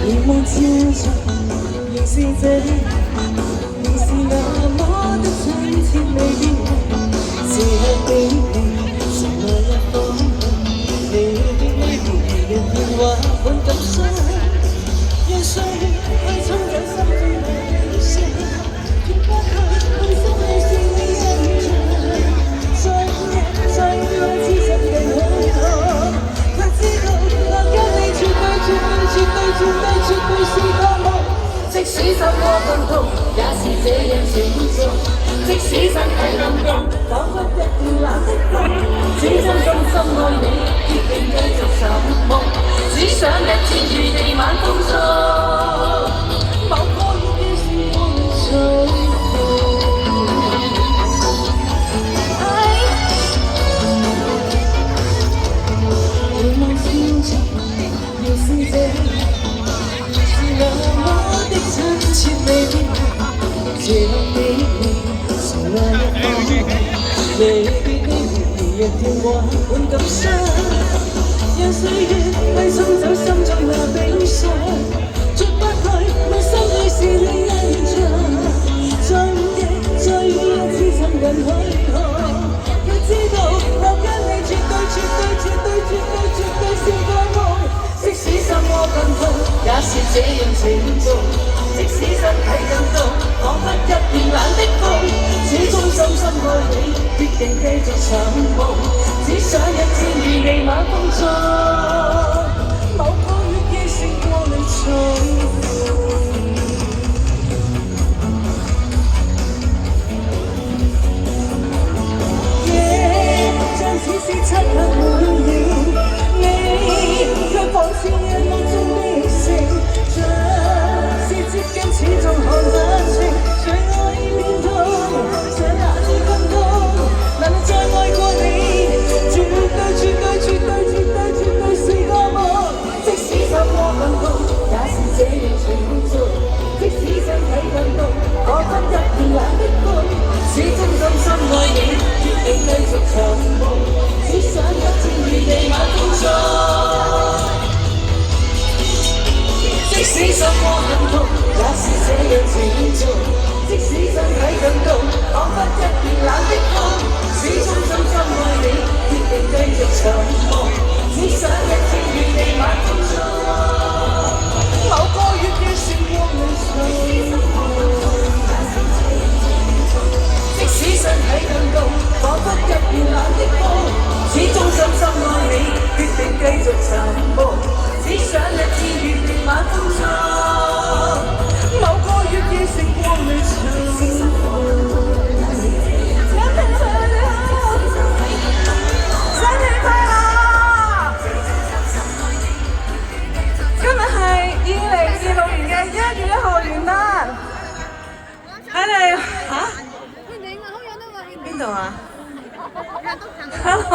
凝望朝着，仍是這你，仍是那麼的親切未變。時刻比你，從來一方你每日電話本感傷，讓歲月去沖走心中的悲傷，脫不去內心裏是你印象。再夜再愛，痴心地許諾，卻知道我跟你絕對絕對絕對絕對絕對是個夢。即使心窩更痛，也是這樣情重。即使身體更凍，彷彿一片冷的風，始終深深愛你，決定繼續尋夢。只想一天與你晚風中，某個月嘅時光隨風。凝望朝着，仍是這你，是那麼的親切未變。這比你從來一方，離別你如日電話本感傷，讓歲月去沖走心中那悲傷，絕不去內心裏是你印象。在午夜在雨夜痴心近許可，卻知道我跟你絕對絕對絕對絕對絕對是個夢。即使心窩更痛，也是這樣情重。即使身體更凍，彷彿一片冷的風，始終深深愛你，決定繼續尋夢。只想一天與你晚風中，某個月嘅星光裏重逢。夜像似是漆黑滿面，你卻仿似夜夢中的星。接近始終看不清，最愛變痛，想眼淚更痛，難再愛過你，絕對絕對絕對絕對絕對是個夢。即使心窩更痛，也是這樣情重。即使身體更凍，彷彿一片冷的風，始終深深愛你，決定繼續尋夢。只想一天與你晚風中。即使心窩更痛，也是這樣情重。即使身體更凍，彷彿一片冷的風，始終深深愛你，決定繼續尋夢。只想一天與你晚風中，某個月嘅星光裏重逢。即使身體更凍，彷彿一片冷的風，始終深深愛你，決定繼續尋夢。只想一天與你晚風中，某個月嘅星光裏重逢。生日快樂！今日係2026年嘅1月1號元旦。喺你嚇？邊度啊？Hello。